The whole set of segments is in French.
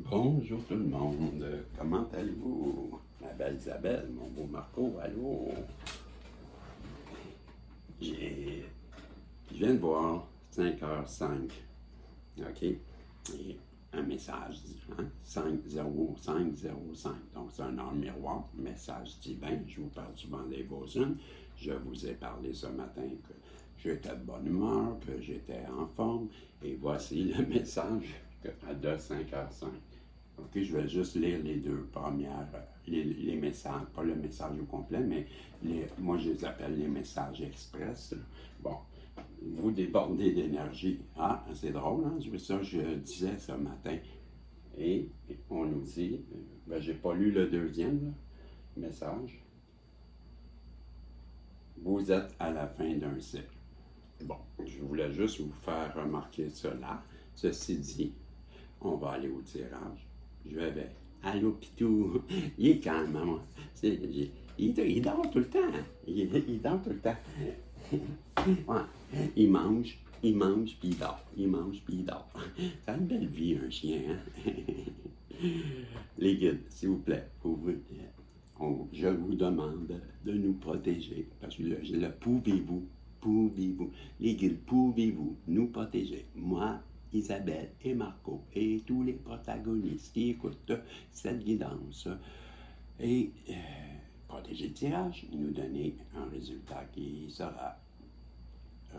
Bonjour tout le monde, comment allez-vous? Ma belle Isabelle, mon beau Marco, allô? J'ai... Je viens de voir 5h05, ok? Et un message dit, hein? 50505, donc c'est un heure miroir. Le message dit, ben, je vous parle souvent des Beaujolais. Je vous ai parlé ce matin que j'étais de bonne humeur, que j'étais en forme, et voici le message de 5h05. OK, je vais juste lire les deux premières, les messages, pas le message au complet, mais moi je les appelle les messages express. Bon, vous débordez d'énergie. Ah, c'est drôle, hein? Ça, je disais ce matin. Et on nous dit, ben, j'ai pas lu le deuxième là, message. Vous êtes à la fin d'un cycle. Bon, je voulais juste vous faire remarquer cela. Ceci dit, on va aller au tirage. Je vais. Allô, Pitou. Il est calme, hein, moi. Il dort tout le temps. Il dort tout le temps. Ouais. Il mange, puis il dort. Il mange, puis il dort. Ça a une belle vie, un chien, hein? Les guides, s'il vous plaît, je vous demande de nous protéger. Parce que le pouvez-vous, les guides, pouvez-vous nous protéger? Moi, Isabelle et Marco et tous les protagonistes qui écoutent cette guidance et protéger le tirage, nous donner un résultat qui sera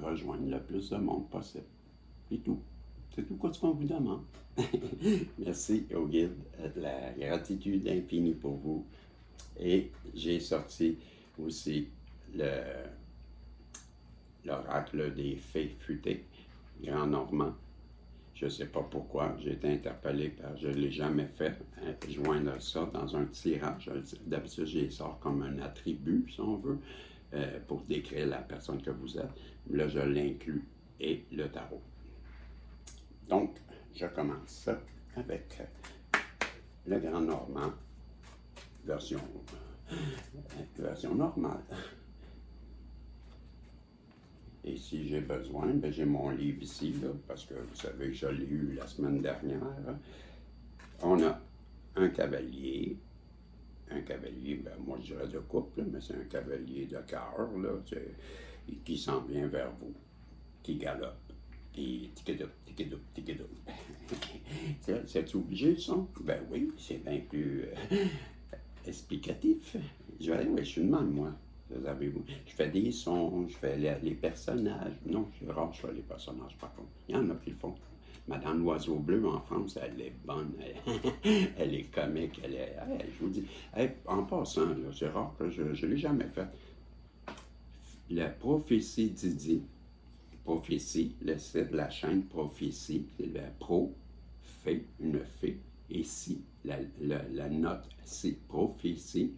rejoindre le plus de monde possible. C'est tout. C'est tout ce qu'on vous demande. Merci au guide, la gratitude infinie pour vous. Et j'ai sorti aussi l'oracle des fées futées, Grand Normand. Je ne sais pas pourquoi, j'ai été interpellé par, je ne l'ai jamais fait, joindre ça dans un tirage. D'habitude, je les sors comme un attribut, si on veut, pour décrire la personne que vous êtes. Là, je l'inclus et le tarot. Donc, je commence avec le Grand Normand, version normale. Et si j'ai besoin, ben j'ai mon livre ici, là, parce que vous savez, je l'ai eu la semaine dernière. On a un cavalier, ben moi je dirais de couple, mais c'est un cavalier de cœur, là, qui s'en vient vers vous, qui galope, qui tiquedoup, tiquedoup, tiquedoup. C'est obligé, ça? Ben oui, c'est bien plus explicatif. Je vais aller, oui, je suis de même, moi. Savez-vous. Je fais des sons, je fais les personnages. Non, je fais les personnages, par contre. Il y en a qui le font. Madame L'Oiseau Bleu, en France, elle est bonne. Elle est comique. Je vous dis, en passant, c'est rare que je ne l'ai jamais fait. La prophétie Didi, prophétie, le site de la chaîne prophétie, c'est la pro, fée, une fée. Et si, la note, c'est prophétie.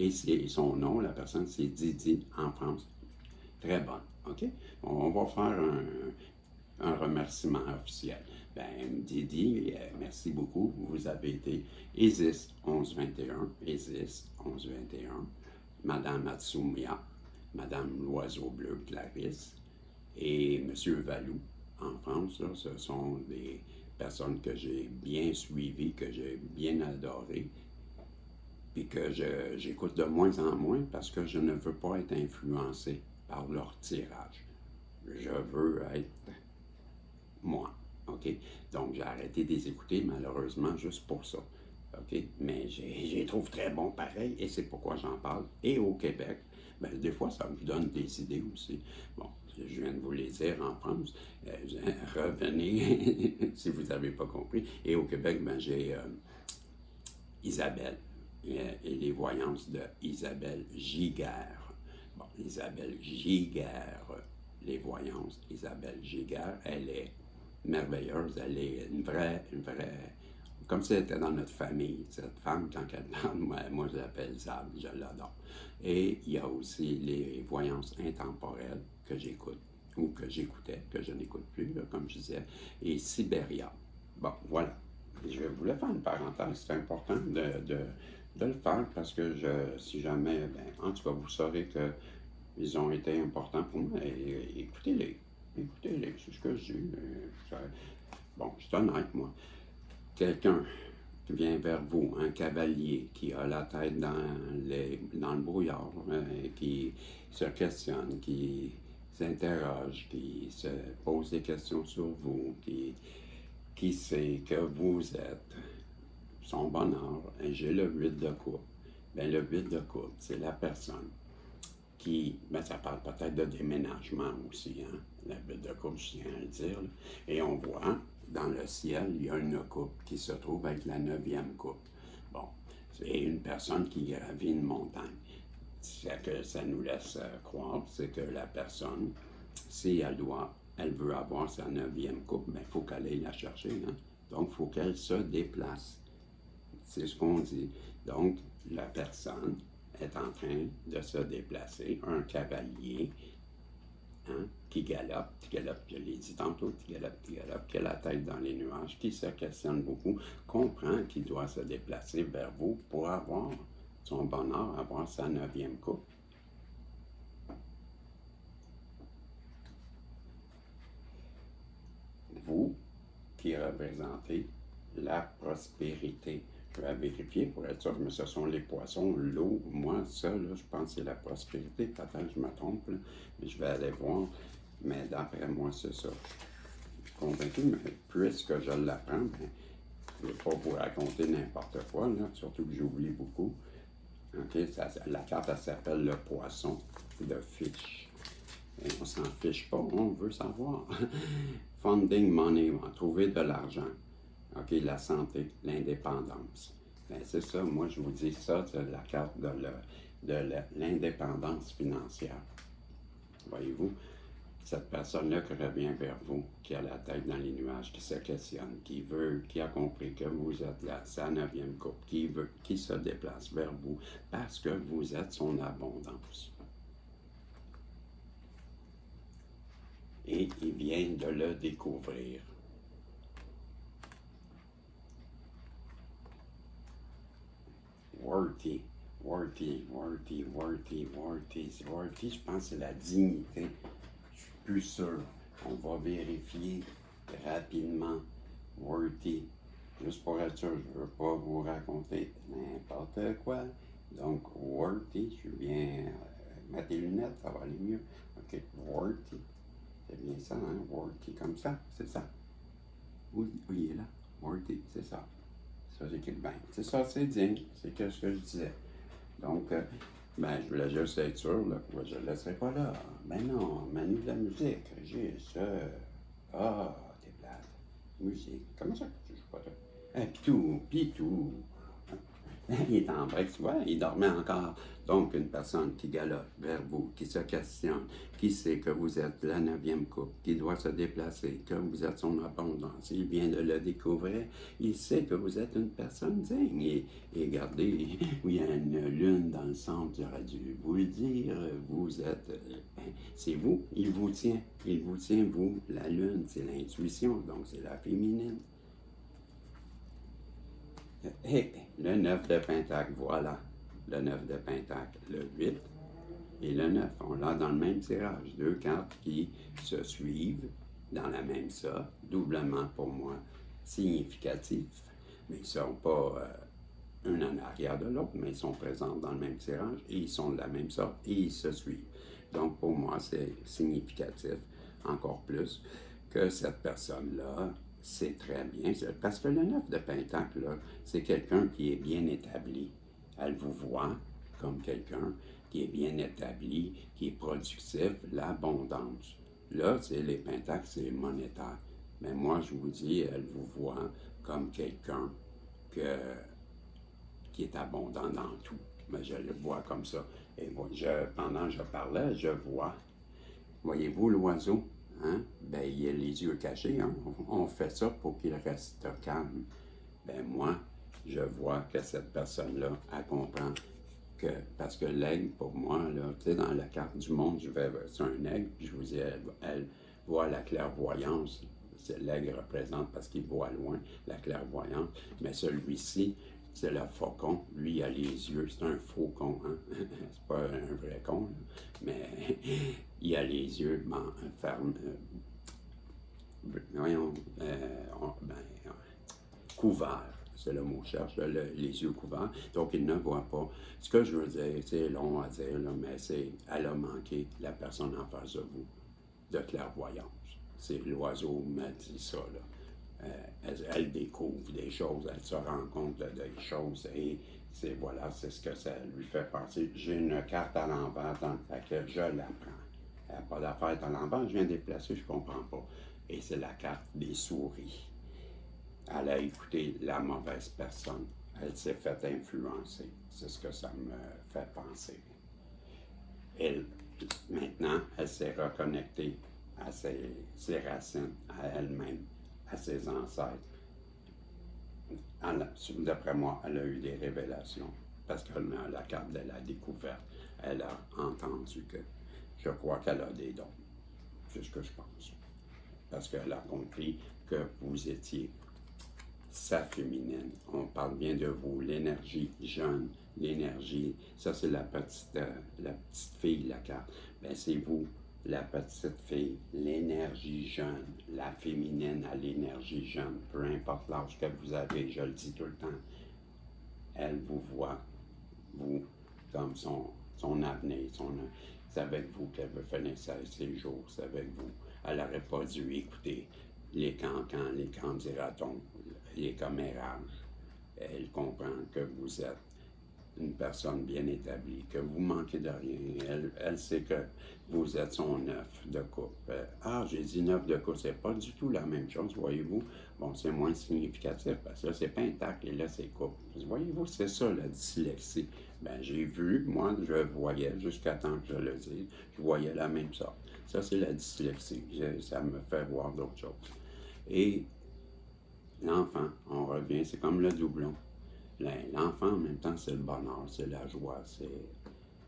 Et c'est son nom, la personne, c'est Didi en France. Très bonne, OK? On va faire un remerciement officiel. Ben, Didi, merci beaucoup. Vous avez été Isis 1121, Isis 1121, Madame Matsumiya, Madame L'Oiseau Bleu, Clarisse, et Monsieur Valou en France. Là, ce sont des personnes que j'ai bien suivies, que j'ai bien adorées, puis que j'écoute de moins en moins parce que je ne veux pas être influencé par leur tirage. Je veux être moi, OK? Donc, j'ai arrêté de les écouter, malheureusement, juste pour ça, OK? Mais je les trouve très bons pareil, et c'est pourquoi j'en parle. Et au Québec, ben, des fois, ça me donne des idées aussi. Bon, je viens de vous les dire en France. Revenez, si vous n'avez pas compris. Et au Québec, ben, j'ai Isabelle. Et les voyances de Isabelle Giguère. Bon, Isabelle Giguère, les voyances, Isabelle Giguère, elle est merveilleuse, elle est une vraie, comme si elle était dans notre famille, cette femme, quand elle parle, moi je l'appelle Zab, je l'adore. Et il y a aussi les voyances intemporelles que j'écoute, ou que j'écoutais, que je n'écoute plus, là, comme je disais, et Sibéria. Bon, voilà. Je voulais faire une parenthèse, c'est important de le faire parce que si jamais, ben, en tout cas, vous saurez qu'ils ont été importants pour moi. Et écoutez-les, c'est ce que je dis. Bon, je suis honnête, moi. quelqu'un qui vient vers vous, un cavalier qui a la tête dans le brouillard, qui se questionne, qui s'interroge, qui se pose des questions sur vous, qui sait que vous êtes son bonheur, et j'ai le 8 de coupe. Bien, le 8 de coupe, c'est la personne qui, ben, ça parle peut-être de déménagement aussi, hein? La 8 de coupe, je tiens à le dire. Là. Et on voit, dans le ciel, il y a une coupe qui se trouve avec la 9e coupe. Bon, c'est une personne qui gravit une montagne. Ce que ça nous laisse croire, c'est que la personne, si elle veut avoir sa 9e coupe, ben, il faut qu'elle aille la chercher. Hein? Donc, il faut qu'elle se déplace. C'est ce qu'on dit. Donc, la personne est en train de se déplacer, un cavalier hein, qui galope, je l'ai dit tantôt, qui a la tête dans les nuages, qui se questionne beaucoup, comprend qu'il doit se déplacer vers vous pour avoir son bonheur, avoir sa 9e coupe. Vous qui représentez la prospérité. Je vais vérifier pour être sûr, mais ce sont les poissons, l'eau. Moi, ça, là, je pense que c'est la prospérité. Peut-être que je me trompe, là, mais je vais aller voir. Mais d'après moi, c'est ça. Je suis convaincu, mais puisque je l'apprends, ben, je ne vais pas vous raconter n'importe quoi, là, surtout que j'oublie beaucoup. Okay, la carte, elle s'appelle le poisson de fiche. Et on s'en fiche pas, on veut savoir. Funding money, on va trouver de l'argent. OK, la santé, l'indépendance. Ben, c'est ça, moi je vous dis ça, c'est la carte de l'indépendance financière. Voyez-vous, cette personne-là qui revient vers vous, qui a la tête dans les nuages, qui se questionne, qui a compris que vous êtes là, sa 9e coupe, qui se déplace vers vous parce que vous êtes son abondance. Et il vient de le découvrir. Worthy, je pense que c'est la dignité. Je suis plus sûr. On va vérifier rapidement. Worthy. Juste pour être sûr, je ne veux pas vous raconter n'importe quoi. Donc, worthy, je suis bien. Mets tes lunettes, ça va aller mieux. OK, worthy. C'est bien ça, hein? Worthy, comme ça, c'est ça. Oui, il est là. Worthy, c'est ça. Ça, j'écris bien. C'est ça, c'est digne. C'est ce que je disais. Donc, ben, je voulais juste être sûr, là. Je ne le laisserai pas là. Ben non, Manu de la musique. J'ai ça. Ah, t'es plate. Musique. Comment ça que tu joues pas là? Pis tout. Il est en break, tu vois, il dormait encore. Donc, une personne qui galope vers vous, qui se questionne, qui sait que vous êtes la 9e coupe, qui doit se déplacer, que vous êtes son abondance, il vient de le découvrir, il sait que vous êtes une personne digne. Et regardez, il y a une lune dans le centre, j'aurais dû vous le dire, vous êtes, c'est vous, il vous tient, vous, la lune, c'est l'intuition, donc c'est la féminine. Et le 9 de Pentacle, voilà. Le 9 de Pentacle, le 8 et le 9. On l'a dans le même tirage. Deux cartes qui se suivent dans la même sorte, doublement pour moi significatifs, mais ils ne sont pas un en arrière de l'autre, mais ils sont présents dans le même tirage et ils sont de la même sorte et ils se suivent. Donc pour moi, c'est significatif, encore plus, que cette personne-là, c'est très bien, parce que le 9 de Pentacle, là, c'est quelqu'un qui est bien établi. Elle vous voit comme quelqu'un qui est bien établi, qui est productif, l'abondance. Là, c'est les pentacles, c'est monétaire. Mais moi, je vous dis, elle vous voit comme quelqu'un qui est abondant dans tout. Mais je le vois comme ça. Et moi, pendant que je parlais, je vois. Voyez-vous l'oiseau? Hein? Ben, il a les yeux cachés. Hein? On fait ça pour qu'il reste calme. Ben, moi, je vois que cette personne-là, elle comprend que, parce que l'aigle, pour moi, là, tu sais, dans la carte du monde, je vais sur un aigle, puis je vous dis, elle voit la clairvoyance. L'aigle représente, parce qu'il voit loin, la clairvoyance. Mais celui-ci, c'est le faucon. Lui, il a les yeux. C'est un faucon, hein? C'est pas un vrai con, là. Mais il a les yeux fermes. Voyons. couvert. C'est le mot que je cherche, les yeux couverts. Donc, il ne voit pas. Ce que je veux dire, c'est long à dire, là, mais c'est, elle a manqué la personne en face de vous de clairvoyance. C'est l'oiseau m'a dit ça, là. Elle découvre des choses, elle se rend compte des choses et c'est ce que ça lui fait penser. J'ai une carte à l'envers dans le paquet, je la prends. Elle n'a pas d'affaire à l'envers, je viens de déplacer, je ne comprends pas. Et c'est la carte des souris. Elle a écouté la mauvaise personne. Elle s'est fait influencer. C'est ce que ça me fait penser. Elle, maintenant, elle s'est reconnectée à ses racines, à elle-même, à ses ancêtres. D'après moi, elle a eu des révélations parce que la carte de la découverte, elle a entendu que je crois qu'elle a des dons. C'est ce que je pense. Parce qu'elle a compris que vous étiez sa féminine. On parle bien de vous, l'énergie jeune, l'énergie, ça c'est la petite fille, la carte. Ben, c'est vous, la petite fille, l'énergie jeune, la féminine à l'énergie jeune, peu importe l'âge que vous avez, je le dis tout le temps, elle vous voit, vous, comme son avenir, c'est avec vous qu'elle veut finir ses jours, c'est avec vous. Elle n'aurait pas dû écouter les cancans, les candidatons, les commérages. Elle comprend que vous êtes une personne bien établie, que vous manquez de rien. Elle sait que vous êtes son œuf de coupe. J'ai dit neuf de coupe, c'est pas du tout la même chose, voyez-vous. Bon, c'est moins significatif parce que là, c'est pas intact et là, c'est coupe. Voyez-vous, c'est ça la dyslexie. Ben, j'ai vu, moi, je voyais jusqu'à temps que je le dise, je voyais la même sorte. Ça, c'est la dyslexie. Ça me fait voir d'autres choses. Et l'enfant, on revient, c'est comme le doublon. L'enfant, en même temps, c'est le bonheur, c'est la joie,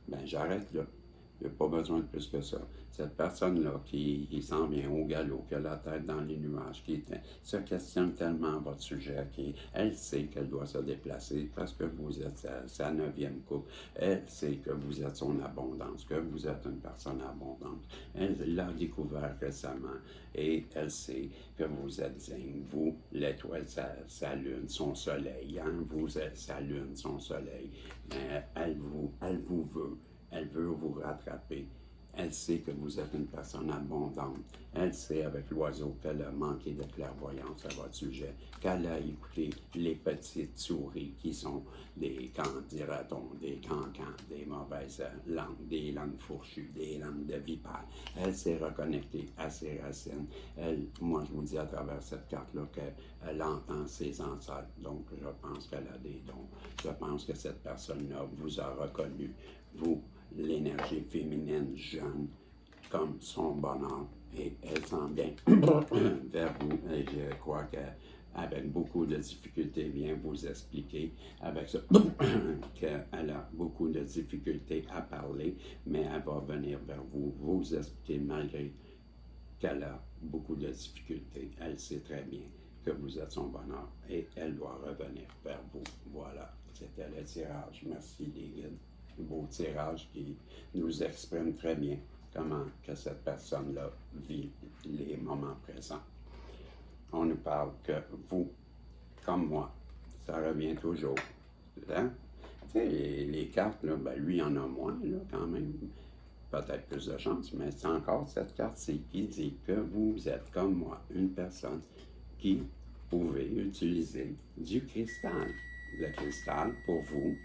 ben, j'arrête là. Il n'y a pas besoin de plus que ça. Cette personne-là qui s'en vient au galop, qui a la tête dans les nuages, qui se questionne tellement votre sujet, elle sait qu'elle doit se déplacer parce que vous êtes sa 9e coupe. Elle sait que vous êtes son abondance, que vous êtes une personne abondante. Elle l'a découvert récemment et elle sait que vous êtes digne. Vous, l'étoile, sa lune, son soleil. Hein? Vous êtes sa lune, son soleil. Elle vous veut. Elle veut vous rattraper. Elle sait que vous êtes une personne abondante. Elle sait avec l'oiseau qu'elle a manqué de clairvoyance à votre sujet, qu'elle a écouté les petites souris qui sont des dira-t-on, des cancans, des mauvaises langues, des langues fourchues, des langues de vipères. Elle s'est reconnectée à ses racines. Moi, je vous dis à travers cette carte-là qu'elle entend ses ancêtres. Donc, je pense qu'elle a des dons. Je pense que cette personne-là vous a reconnu, vous, l'énergie féminine jeune, comme son bonheur, et elle s'en vient vers vous. Et je crois qu'avec beaucoup de difficultés, vient vous expliquer avec ça qu'elle a beaucoup de difficultés à parler, mais elle va venir vers vous, vous expliquer malgré qu'elle a beaucoup de difficultés. Elle sait très bien que vous êtes son bonheur et elle doit revenir vers vous. Voilà, c'était le tirage. Merci les guides. Beau tirage qui nous exprime très bien comment que cette personne-là vit les moments présents. On nous parle que vous, comme moi, ça revient toujours. Hein? Tu sais, les cartes, là, ben, lui, il en a moins, là, quand même. Peut-être plus de chance, mais c'est encore cette carte-ci qui dit que vous êtes, comme moi, une personne qui pouvez utiliser du cristal. Le cristal, pour vous,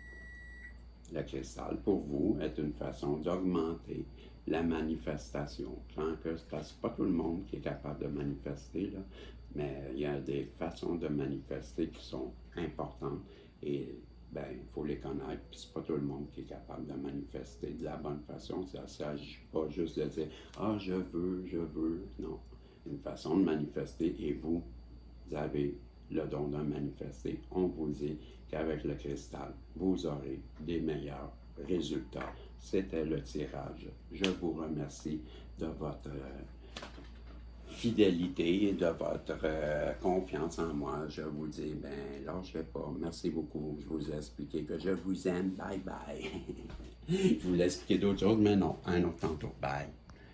le cristal, pour vous, est une façon d'augmenter la manifestation. Parce que c'est pas tout le monde qui est capable de manifester, là, mais il y a des façons de manifester qui sont importantes et ben, il faut les connaître, puis c'est pas tout le monde qui est capable de manifester de la bonne façon. Ça ne s'agit pas juste de dire « Ah, je veux », non. Une façon de manifester et vous avez le don de manifester. On vous dit qu'avec le cristal, vous aurez des meilleurs résultats. C'était le tirage. Je vous remercie de votre fidélité et de votre confiance en moi. Je vous dis, ben, lâchez pas. Merci beaucoup. Je vous ai expliqué que je vous aime. Bye bye. Je voulais expliquer d'autres choses, mais non, un autre tantôt. Bye.